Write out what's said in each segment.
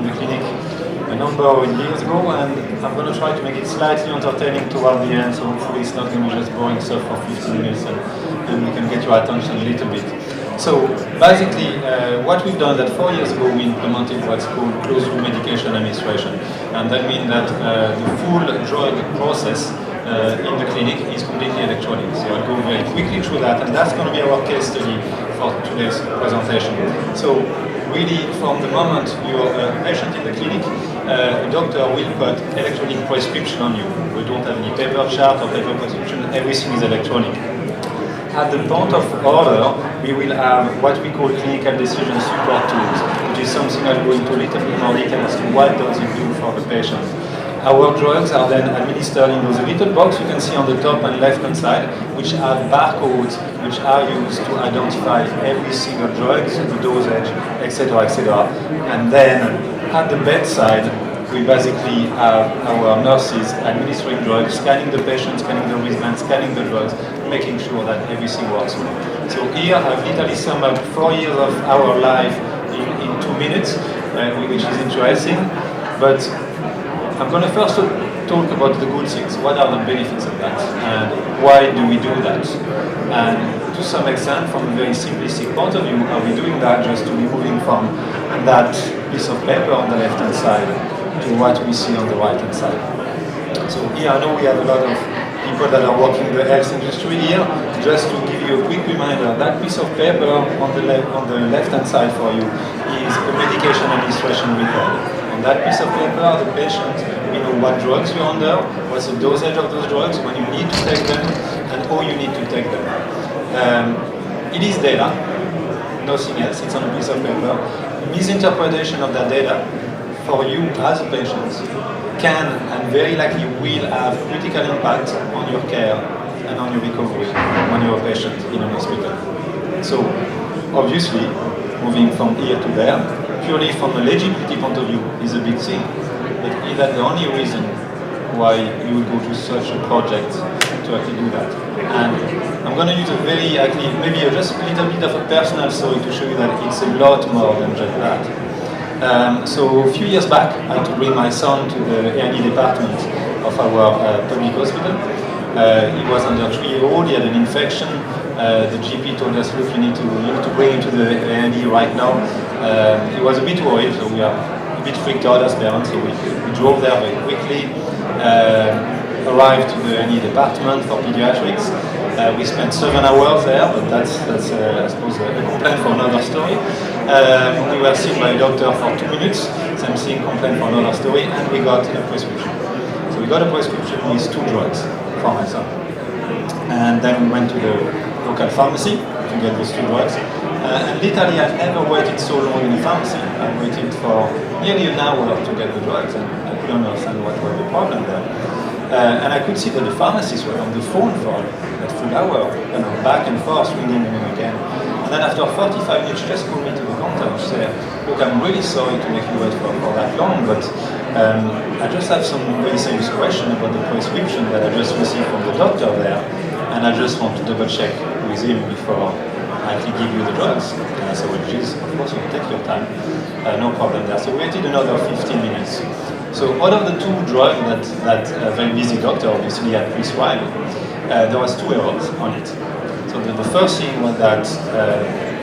in the clinic a number of years ago, and I'm going to try to make it slightly entertaining toward the end, so hopefully it's not going to be just boring stuff for 15 minutes and we can get your attention a little bit. So basically, what we've done is that 4 years ago we implemented what's called closed-loop medication administration, and that means that the full drug process in the clinic is completely electronic. So I'll go very quickly through that, and that's going to be our case study for today's presentation. So really, from the moment you're a patient in the clinic, a doctor will put electronic prescription on you. We don't have any paper chart or paper prescription, everything is electronic. At the point of order, we will have what we call clinical decision support tools, which is something I'll go into a little bit more detail as to what does it do for the patient. Our drugs are then administered in those little boxes you can see on the top and left-hand side, which have barcodes which are used to identify every single drug, the dosage, etc., etc. And then at the bedside, we basically have our nurses administering drugs, scanning the patient, scanning the wristband, scanning the drugs, making sure that everything works well. So here I've literally summed up 4 years of our life in 2 minutes, which is interesting. But I'm going to first talk about the good things. What are the benefits of that? And why do we do that? And to some extent, from a very simplistic point of view, are we doing that just to be moving from that piece of paper on the left-hand side to what we see on the right-hand side? So here I know we have a lot of people that are working in the health industry here. Just to give you a quick reminder, that piece of paper on the left-hand side for you is a medication administration record. On that piece of paper, the patient, we know what drugs you're under, what's the dosage of those drugs, when you need to take them, and how you need to take them. It is data, nothing else, it's on a piece of paper. Misinterpretation of that data for you as a patient can and very likely will have critical impact on your care and on your recovery when you're a patient in a hospital. So, obviously, moving from here to there, purely from a legibility point of view is a big thing, but is that the only reason why you would go to such a project to actually do that? And I'm going to use a very, actually, maybe just a little bit of a personal story to show you that it's a lot more than just that. So a few years back, I had to bring my son to the A&E department of our public hospital. He was under 3-year-old, he had an infection. The GP told us, look, you need to bring him to the A&E right now. He was a bit worried, so we are a bit freaked out as parents, so we drove there very quickly, arrived to the A&E department for pediatrics. We spent 7 hours there, but that's I suppose, a complaint for another story. We were seen by a doctor for 2 minutes, same thing, complaint for another story, and we got a prescription. So we got a prescription with 2 drugs for my son. And then we went to the local pharmacy to get those 2 drugs. And literally, I've never waited so long in a pharmacy. I waited for nearly an hour to get the drugs, and I couldn't understand what was the problem there. And I could see that the pharmacists were on the phone for that full hour, back and forth, ringing again. And then after 45 minutes, she just called me to the counter and said, look, I'm really sorry to make you wait for that long, but I just have some very serious question about the prescription that I just received from the doctor there, and I just want to double check with him before I actually give you the drugs. And I said, well, geez, of course, you take your time, no problem there. So we waited another 15 minutes. So out of the 2 drugs that a very busy doctor obviously had prescribed, there was 2 errors on it. So the first thing was that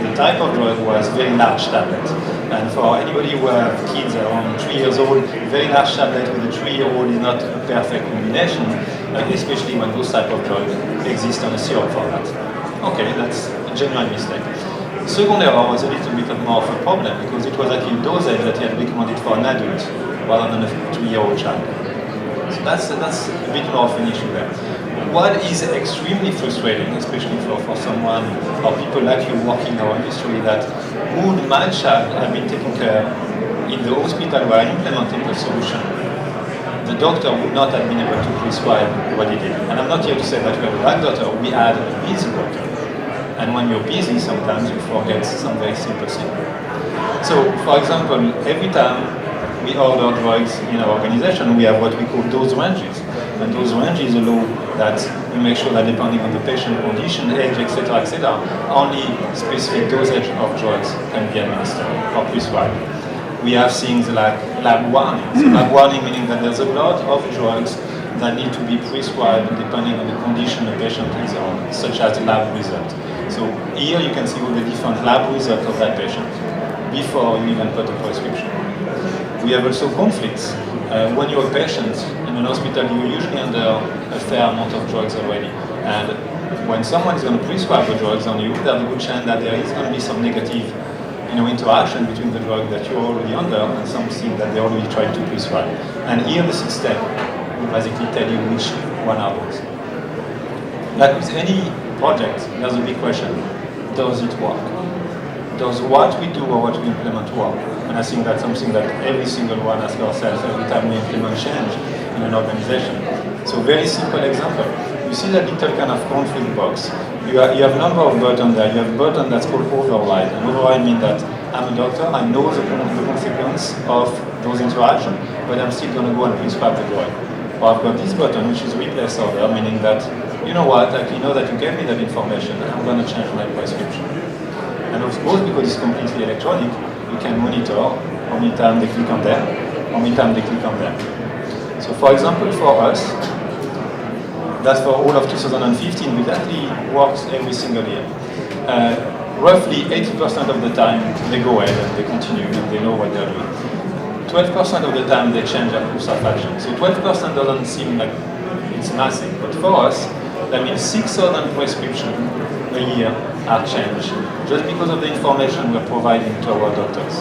the type of drug was very large tablet. And for anybody who have kids around 3 years old, very large tablet with a 3-year-old is not a perfect combination, especially when those type of drugs exist on a syrup format. Okay, that's a genuine mistake. The second error was a little bit more of a problem because it was actually a dosage that he had recommended for an adult rather than a 2-year-old child. So that's a bit more of an issue there. What is extremely frustrating, especially for someone or people like you working in our industry, that would my child have been taken care in the hospital where I implemented the solution, the doctor would not have been able to prescribe what he did. And I'm not here to say that we have a bad doctor, we had a busy doctor. And when you're busy, sometimes you forget some very simple thing. So, for example, every time we order drugs in our organization, we have what we call dose ranges. And those ranges allow that we make sure that depending on the patient condition, age, etc., only specific dosage of drugs can be administered or prescribed. we have things like lab warning. So lab warning meaning that there's a lot of drugs that need to be prescribed depending on the condition the patient is on, such as the lab result. So here you can see all the different lab results of that patient before you even put a prescription. We have also conflicts. When you're a patient in an hospital, you're usually under a fair amount of drugs already. And when someone is going to prescribe the drugs on you, there's a good chance that there is going to be some negative interaction between the drug that you're already under and something that they already tried to prescribe. And here the system will basically tell you which one are those. Like with any project, there's a big question. Does it work? Does what we do or what we implement work? And I think that's something that every single one asks ourselves every time we implement change in an organization. So very simple example. You see that little kind of conflict box. You have a number of buttons there. You have a button that's called override. And override means that I'm a doctor, I know the consequence of those interactions, but I'm still going to go and prescribe the drug. Or I've got this button, which is replace order, meaning that, you know what, I know that you gave me that information, I'm going to change my prescription. And of course, because it's completely electronic, you can monitor how many times they click on them, how many times they click on them. So for example, for us, that's for all of 2015, which actually works every single year. Roughly 80% of the time, they go ahead and they continue and they know what they're doing. 12% of the time, they change their course of action. So 12% doesn't seem like it's massive, but for us, that means 6,000 prescriptions a year are changed just because of the information we're providing to our doctors.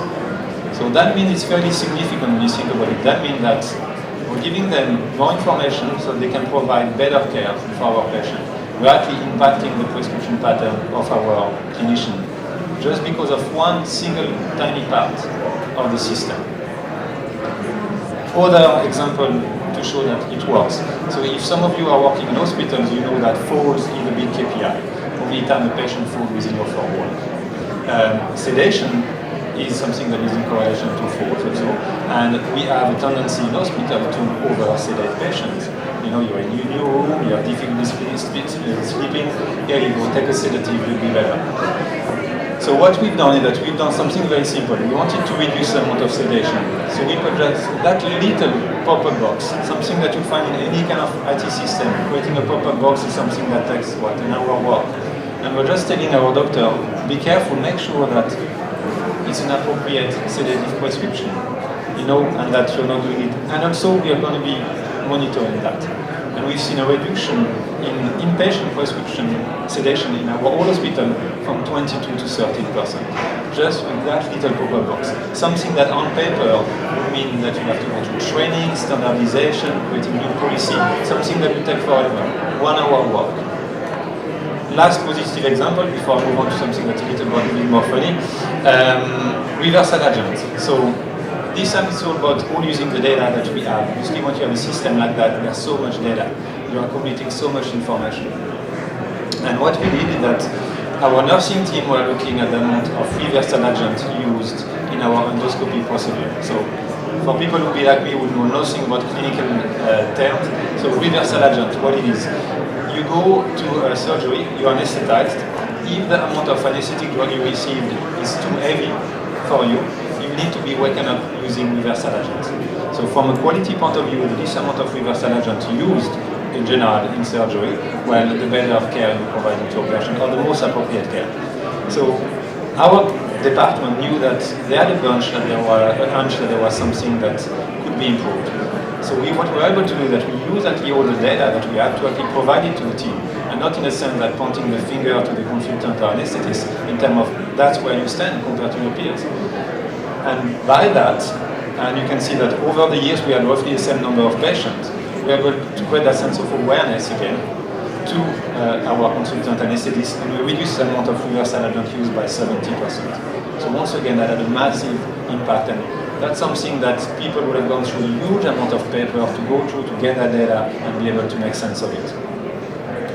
So that means it's fairly significant when you think about it. That means that we're giving them more information so they can provide better care for our patient. We're actually impacting the prescription pattern of our clinician just because of one single tiny part of the system. Other example to show that it works. So if some of you are working in hospitals, you know that falls is a big KPI. How many times a patient falls within your 4 walls. Sedation is something that is in correlation to falls also. And we have a tendency in hospital to over-sedate patients. You're in your new room, you have difficulty sleeping, here you go, take a sedative, you'll be better. So what we've done is that we've done something very simple. We wanted to reduce the amount of sedation. So we put that little pop-up box, something that you find in any kind of IT system. Creating a pop-up box is something that takes, an hour work. And we're just telling our doctor, be careful, make sure that it's an appropriate sedative prescription, and that you're not doing it. And also we are going to be monitoring that. And we've seen a reduction in inpatient prescription sedation in our whole hospital from 22 to 13%, just with that little pop-up box. Something that on paper would mean that you have to go through training, standardization, creating new policy, something that will take forever, 1 hour work. Last positive example before I move on to something that's a little bit more funny, reversal agents. So this time it's all about all using the data that we have. Usually when you have a system like that, there's so much data. You are accumulating so much information. And what we did is that our nursing team were looking at the amount of reversal agents used in our endoscopy procedure. So for people who be like me would know nothing about clinical terms, so reversal agent, what it is, you go to a surgery, you are anesthetized. If the amount of anesthetic drug you received is too heavy for you, you need to be waken up using reversal agents. So from a quality point of view, the least amount of reversal agents used in general in surgery, well, the better care you provide to a patient, or the most appropriate care. So our department knew that they had a hunch that there was something that could be improved. So what we were able to do is that we use actually all the data that we have to actually provide it to the team, and not in a sense that pointing the finger to the consultant or anesthetist in terms of that's where you stand compared to your peers. And by that, and you can see that over the years we had roughly the same number of patients, we were able to create that sense of awareness again to our consultant anesthetists, and we reduced the amount of reversal agent used by 70%. So once again, that had a massive impact, and that's something that people would have gone through a huge amount of paper to go through to get that data and be able to make sense of it.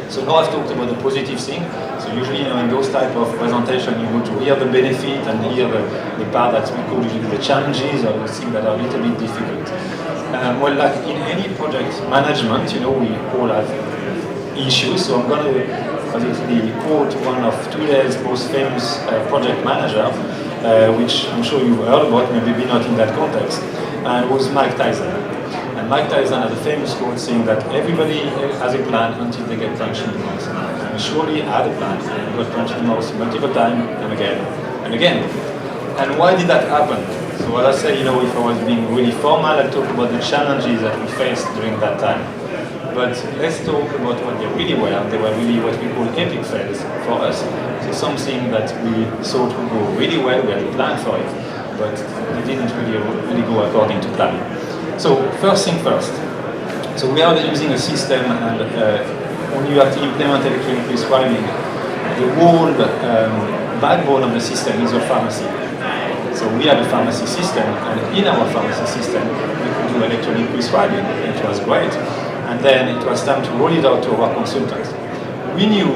So now I've talked about the positive thing. So usually, in those type of presentation, you go to hear the benefit and hear the part that we call usually the challenges or the things that are a little bit difficult. Well, like in any project management, we all have issues. So I'm going to basically quote one of today's most famous project manager. which I'm sure you've heard about, maybe not in that context, and was Mike Tyson. And Mike Tyson has a famous quote saying that everybody has a plan until they get punched in the mouth. And surely had a plan, and got punched in the mouth multiple times and again and again. And why did that happen? So as I say, if I was being really formal, I'd talk about the challenges that we faced during that time. But let's talk about what they really were. They were really what we call epic fails for us. So something that we thought would go really well, we had a plan for it, but it didn't really go according to plan. So first thing first. So we are using a system, and when you have to implement electronic prescribing, the whole backbone of the system is your pharmacy. So we have a pharmacy system, and in our pharmacy system, we could do electronic prescribing. It was great. And then it was time to roll it out to our consultants. We knew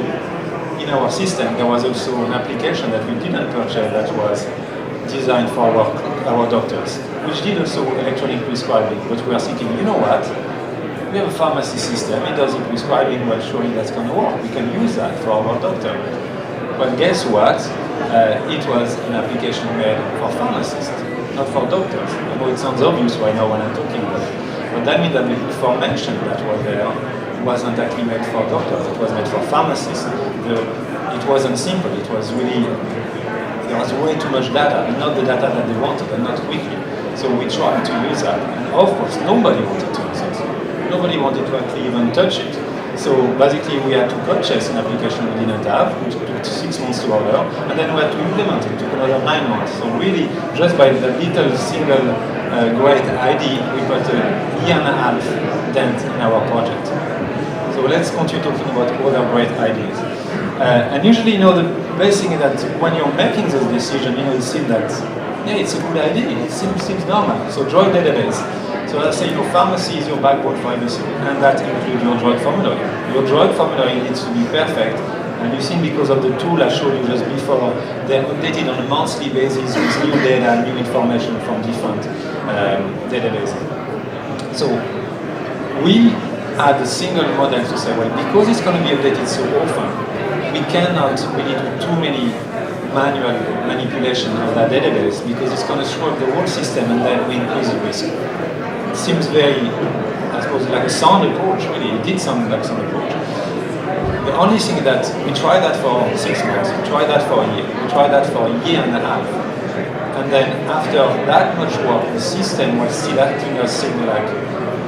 in our system there was also an application that we didn't purchase that was designed for our doctors, which did also electronic prescribing. But we are thinking, you know what? We have a pharmacy system, it does the prescribing, well, surely that's going to work. We can use that for our doctor. But guess what? It was an application made for pharmacists, not for doctors. I know it sounds obvious right now when I'm talking about it. But that means that the information that was there wasn't actually made for doctors, it was made for pharmacists. It wasn't simple, it was really, there was way too much data, and not the data that they wanted, and not quickly. So we tried to use that, and of course nobody wanted to use it. Nobody wanted to actually even touch it. So basically we had to purchase an application we didn't have, which took 6 months to order, and then we had to implement it. It took another 9 months. So really, just by the little single great idea, we put a year and a half dent in our project. So let's continue talking about other great ideas. And usually, the best thing is that when you're making those decisions, it seems that, yeah, it's a good idea, it seems normal. So drug database. So let's say your pharmacy is your backbone for everything, and that includes your drug formulary. Your drug formulary needs to be perfect, and you see because of the tool I showed you just before, they're updated on a monthly basis with new data, new information from different databases. So we had a single model to say, well, because it's going to be updated so often, we cannot really do too many manual manipulation of that database because it's going to screw up the whole system, and then we increase the risk. Seems very, I suppose, like a sound approach, really. It did sound like a sound approach. The only thing that we tried that for 6 months, we tried that for a year, we tried that for a year and a half. And then after that much work, the system was still acting us saying like,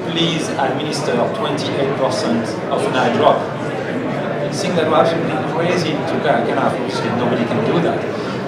please administer 28% of an eye drop. I think that was absolutely crazy to kind of, nobody can do that.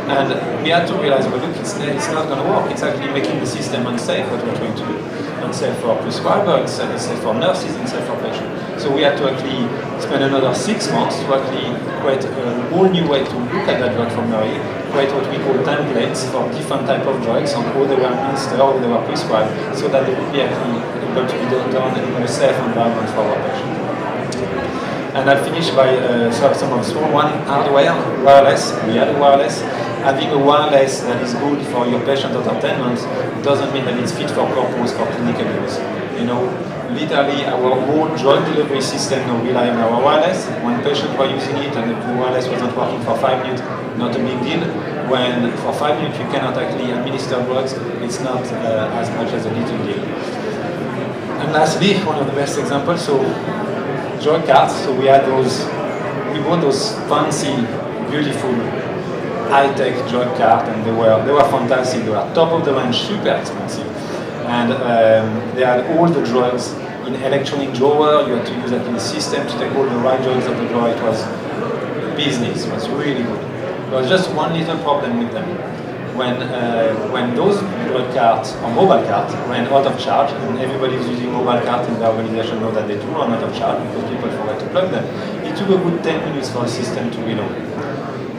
And we had to realize, well, look, it's not going to work. It's actually making the system unsafe, what we're trying to do. Unsafe for prescribers, unsafe for nurses, unsafe for patients. So we had to actually spend another 6 months to actually create a whole new way to look at that drug formulary, create what we call templates for different type of drugs on how they were administered, how they were prescribed, so that they would be actually able to be done in a safe environment for our patients. And I'll finish by some of small one, hardware, wireless. We had a wireless. Having a wireless that is good for your patient entertainment doesn't mean that it's fit for purpose for clinical use. Literally our whole drug delivery system now rely on our wireless. When patients were using it and the wireless wasn't working for 5 minutes, not a big deal. When for 5 minutes you cannot actually administer drugs, it's not as much as a little deal. And lastly, one of the best examples, so drug cards. So we bought those fancy, beautiful, high-tech drug cards, and they were fantastic. They were top of the range, super expensive, and they had all the drugs in electronic drawer. You had to use the system to take all the right drugs of the drawer. It was business. It was really good. There was just one little problem with them. When those drug cards or mobile cards ran out of charge, and everybody who's using mobile cards in the organization know that they do run out of charge because people forget to plug them, it took a good 10 minutes for the system to reload.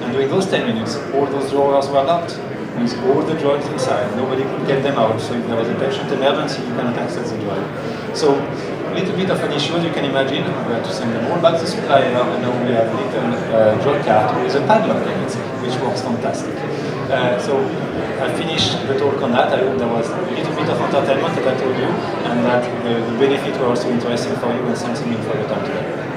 And during those 10 minutes, all those drawers were locked with all the drugs inside. Nobody could get them out, so if there was a patient emergency, you cannot access the drug. So a little bit of an issue, as you can imagine. We had to send them all back to the supplier, and now we have a little drug card with a padlock in it, which works fantastic. So I finished the talk on that. I hope there was a little bit of entertainment that I told you, and that the benefits were also interesting for you and something for your time today.